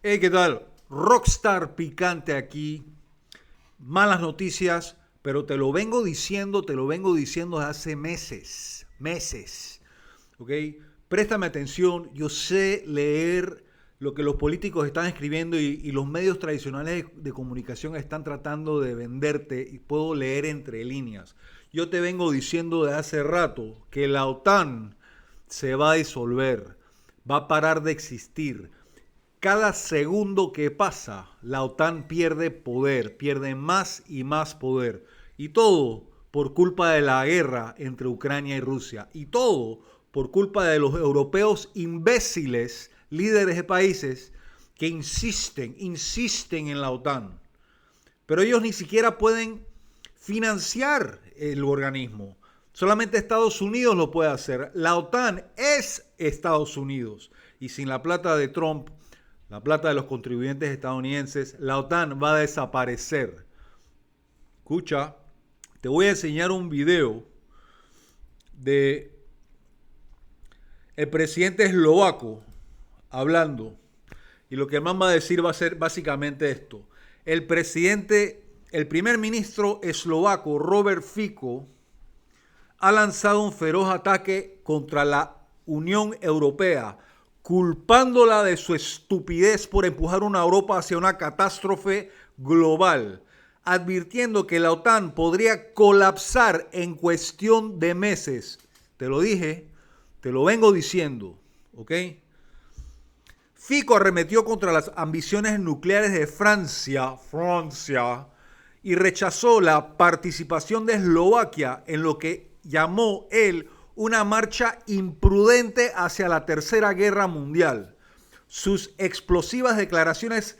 Hey, ¿qué tal? Rockstar picante aquí. Malas noticias, pero te lo vengo diciendo desde hace meses. ¿Ok? Préstame atención, yo sé leer lo que los políticos están escribiendo y los medios tradicionales de comunicación están tratando de venderte y puedo leer entre líneas. Yo te vengo diciendo desde hace rato que la OTAN se va a disolver, va a parar de existir. Cada segundo que pasa, la OTAN pierde poder, pierde más y más poder. Y todo por culpa de la guerra entre Ucrania y Rusia. Y todo por culpa de los europeos imbéciles, líderes de países, que insisten en la OTAN. Pero ellos ni siquiera pueden financiar el organismo. Solamente Estados Unidos lo puede hacer. La OTAN es Estados Unidos. Y sin la plata de Trump, la plata de los contribuyentes estadounidenses, la OTAN va a desaparecer. Escucha, te voy a enseñar un video de el presidente eslovaco hablando. Y lo que más va a decir va a ser básicamente esto. El primer ministro eslovaco, Robert Fico, ha lanzado un feroz ataque contra la Unión Europea, culpándola de su estupidez por empujar una Europa hacia una catástrofe global, advirtiendo que la OTAN podría colapsar en cuestión de meses. Te lo dije, te lo vengo diciendo, ¿ok? Fico arremetió contra las ambiciones nucleares de Francia, y rechazó la participación de Eslovaquia en lo que llamó él una marcha imprudente hacia la Tercera Guerra Mundial. Sus explosivas declaraciones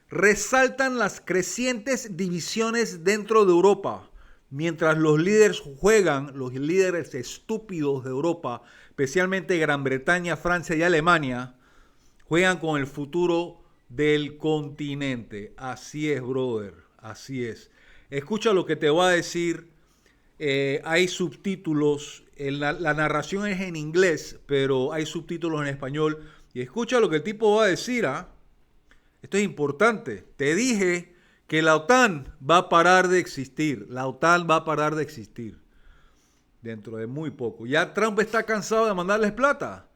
resaltan las crecientes divisiones dentro de Europa, mientras los líderes estúpidos de Europa, especialmente Gran Bretaña, Francia y Alemania, juegan con el futuro del continente. Así es, brother, así es. Escucha lo que te voy a decir. Hay subtítulos. La narración es en inglés, pero hay subtítulos en español. Y escucha lo que el tipo va a decir. Esto es importante. Te dije que la OTAN va a parar de existir. La OTAN va a parar de existir dentro de muy poco. Ya Trump está cansado de mandarles plata.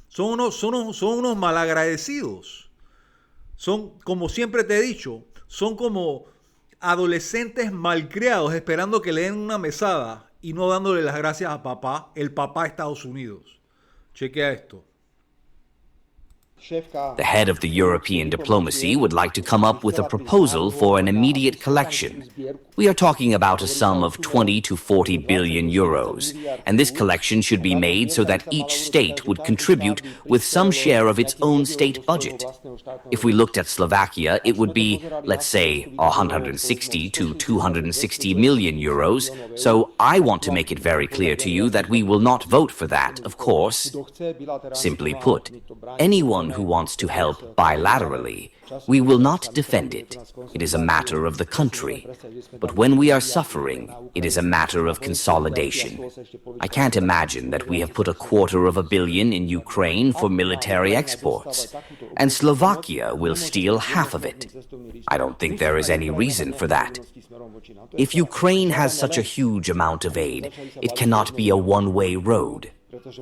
Son unos malagradecidos. Son, como siempre te he dicho, son como adolescentes malcriados esperando que le den una mesada y no dándole las gracias a papá, el papá de Estados Unidos. Chequea esto. The head of the European diplomacy would like to come up with a proposal for an immediate collection. We are talking about a sum of 20 to 40 billion euros, and this collection should be made so that each state would contribute with some share of its own state budget. If we looked at Slovakia, it would be, let's say, 160 to 260 million euros, so I want to make it very clear to you that we will not vote for that, of course. Simply put, anyone who wants to help bilaterally, we will not defend it. It is a matter of the country. But when we are suffering, it is a matter of consolidation. I can't imagine that we have put $250 million in Ukraine for military exports, and Slovakia will steal half of it. I don't think there is any reason for that. If Ukraine has such a huge amount of aid, it cannot be a one-way road.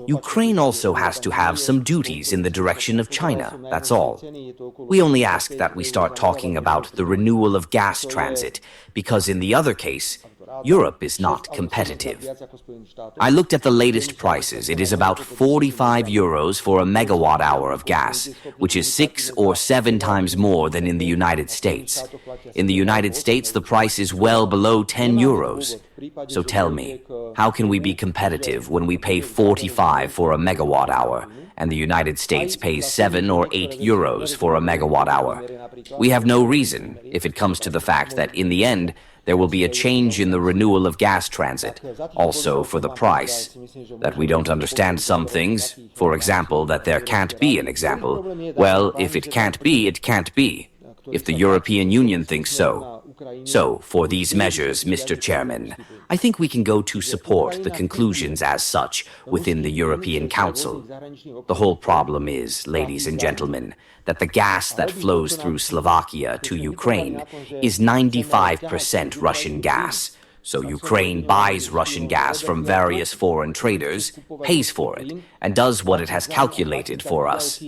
Ukraine also has to have some duties in the direction of China, that's all. We only ask that we start talking about the renewal of gas transit, because in the other case, Europe is not competitive. I looked at the latest prices. It is about 45 euros for a megawatt hour of gas, which is 6 or 7 times more than in the United States. In the United States, the price is well below 10 euros. So tell me, how can we be competitive when we pay 45 for a megawatt hour, and the United States pays 7 or 8 euros for a megawatt hour? We have no reason, if it comes to the fact that in the end, there will be a change in the renewal of gas transit, also for the price. That we don't understand some things, for example, that there can't be an example. Well, if it can't be, it can't be. If the European Union thinks so. So, for these measures, Mr. Chairman, I think we can go to support the conclusions as such within the European Council. The whole problem is, ladies and gentlemen, that the gas that flows through Slovakia to Ukraine is 95% Russian gas. So Ukraine buys Russian gas from various foreign traders, pays for it, and does what it has calculated for us.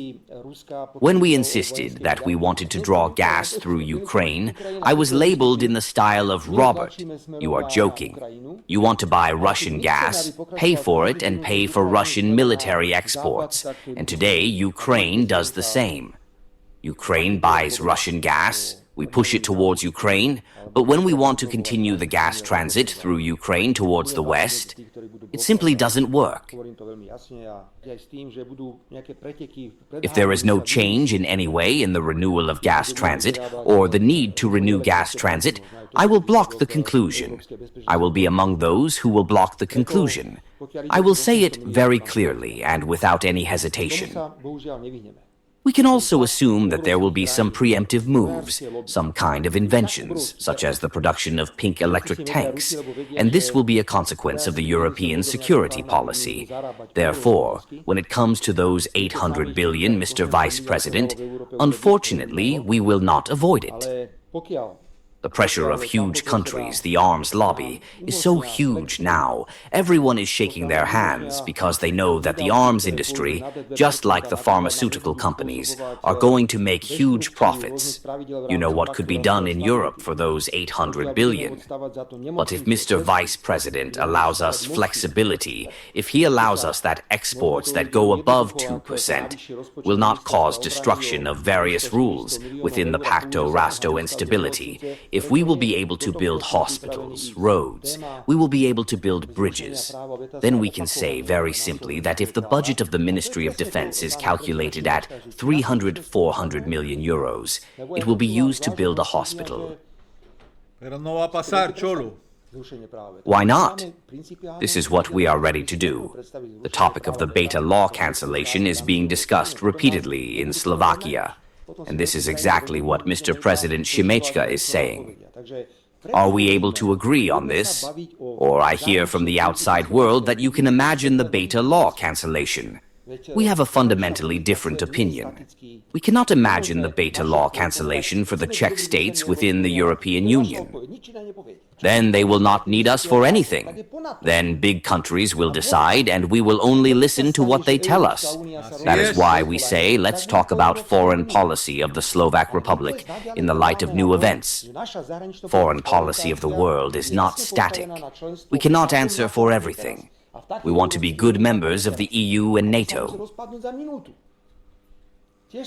When we insisted that we wanted to draw gas through Ukraine, I was labeled in the style of Robert. You are joking. You want to buy Russian gas, pay for it, and pay for Russian military exports. And today, Ukraine does the same. Ukraine buys Russian gas, we push it towards Ukraine, but when we want to continue the gas transit through Ukraine towards the west, it simply doesn't work. If there is no change in any way in the renewal of gas transit or the need to renew gas transit, I will block the conclusion. I will be among those who will block the conclusion. I will say it very clearly and without any hesitation. We can also assume that there will be some preemptive moves, some kind of inventions, such as the production of pink electric tanks, and this will be a consequence of the European security policy. Therefore, when it comes to those 800 billion, Mr. Vice President, unfortunately, we will not avoid it. The pressure of huge countries, the arms lobby, is so huge now. Everyone is shaking their hands because they know that the arms industry, just like the pharmaceutical companies, are going to make huge profits. You know what could be done in Europe for those 800 billion. But if Mr. Vice President allows us flexibility, if he allows us that exports that go above 2% will not cause destruction of various rules within the Pacto Rasto and stability, if we will be able to build hospitals, roads, we will be able to build bridges, then we can say very simply that if the budget of the Ministry of Defense is calculated at 300-400 million euros, it will be used to build a hospital. Pero no va a pasar, Cholo. Why not? This is what we are ready to do. The topic of the beta law cancellation is being discussed repeatedly in Slovakia. And this is exactly what Mr. President Šimečka is saying. Are we able to agree on this? Or I hear from the outside world that you can imagine the beta law cancellation. We have a fundamentally different opinion. We cannot imagine the beta law cancellation for the Czech states within the European Union. Then they will not need us for anything. Then big countries will decide and we will only listen to what they tell us. That is why we say let's talk about foreign policy of the Slovak Republic in the light of new events. Foreign policy of the world is not static. We cannot answer for everything. We want to be good members of the EU and NATO.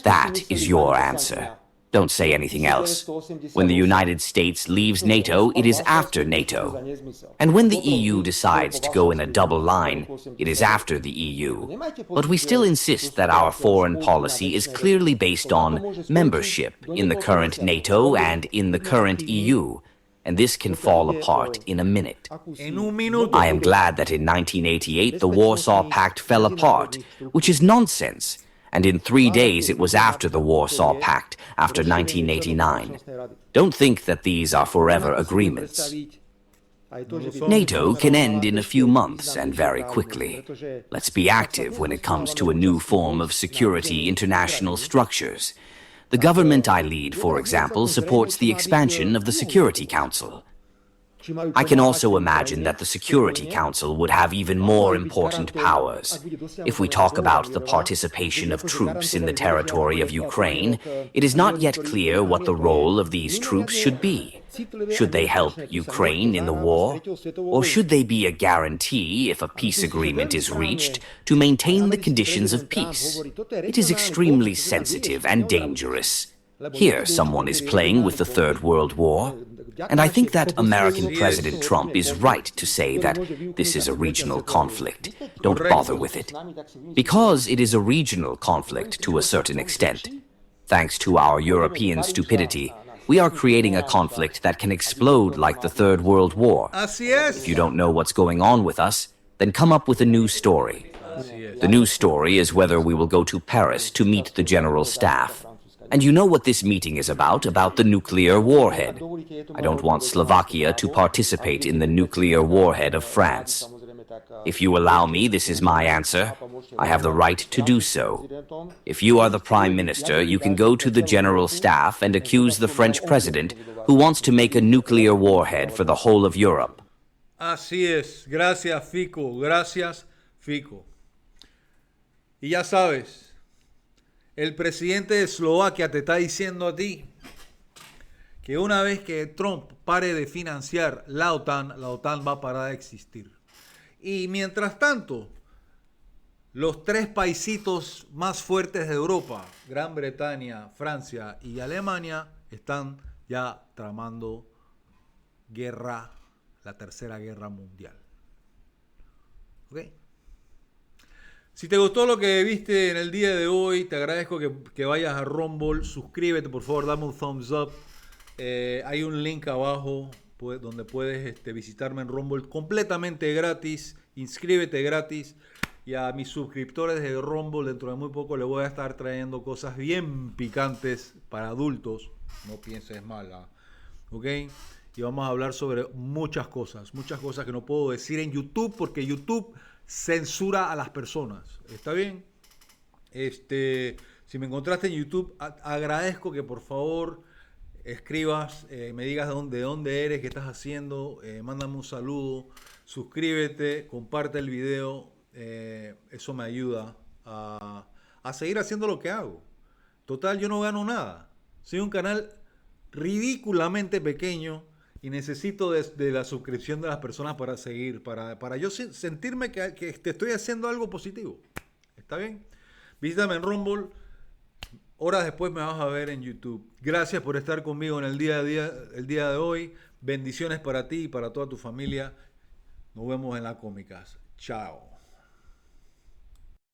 That is your answer. Don't say anything else. When the United States leaves NATO, it is after NATO. And when the EU decides to go in a double line, it is after the EU. But we still insist that our foreign policy is clearly based on membership in the current NATO and in the current EU. And this can fall apart in a minute. I am glad that in 1988 the Warsaw Pact fell apart, which is nonsense. And in 3 days it was after the Warsaw Pact, after 1989. Don't think that these are forever agreements. NATO can end in a few months and very quickly. Let's be active when it comes to a new form of security international structures. The government I lead, for example, supports the expansion of the Security Council. I can also imagine that the Security Council would have even more important powers. If we talk about the participation of troops in the territory of Ukraine, it is not yet clear what the role of these troops should be. Should they help Ukraine in the war? Or should they be a guarantee, if a peace agreement is reached, to maintain the conditions of peace? It is extremely sensitive and dangerous. Here, someone is playing with the Third World War. And I think that American President Trump is right to say that this is a regional conflict. Don't bother with it. Because it is a regional conflict to a certain extent. Thanks to our European stupidity, we are creating a conflict that can explode like the Third World War. If you don't know what's going on with us, then come up with a new story. The new story is whether we will go to Paris to meet the General Staff. And you know what this meeting is about the nuclear warhead. I don't want Slovakia to participate in the nuclear warhead of France. If you allow me, this is my answer. I have the right to do so. If you are the Prime Minister, you can go to the General Staff and accuse the French President, who wants to make a nuclear warhead for the whole of Europe. Así es. Gracias, Fico. Gracias, Fico. Y ya sabes, el presidente de Eslovaquia te está diciendo a ti que una vez que Trump pare de financiar la OTAN va a parar de existir. Y mientras tanto, los tres paisitos más fuertes de Europa, Gran Bretaña, Francia y Alemania, están ya tramando guerra, la Tercera Guerra Mundial. ¿Ok? Si te gustó lo que viste en el día de hoy, te agradezco que vayas a Rumble, suscríbete, por favor, dame un thumbs up. Hay un link abajo donde puedes visitarme en Rumble completamente gratis, inscríbete gratis. Y a mis suscriptores de Rumble, dentro de muy poco les voy a estar trayendo cosas bien picantes para adultos, no pienses mal, ¿ok? Y vamos a hablar sobre muchas cosas que no puedo decir en YouTube porque YouTube censura a las personas. ¿Está bien? Si me encontraste en YouTube, agradezco que por favor escribas, me digas de dónde eres, qué estás haciendo, mándame un saludo, suscríbete, comparte el video, eso me ayuda a seguir haciendo lo que hago. Total, yo no gano nada. Soy un canal ridículamente pequeño y necesito de la suscripción de las personas para seguir, para yo sentirme que te estoy haciendo algo positivo. ¿Está bien? Visítame en Rumble. Horas después me vas a ver en YouTube. Gracias por estar conmigo en el día de hoy. Bendiciones para ti y para toda tu familia. Nos vemos en las cómicas. Chao.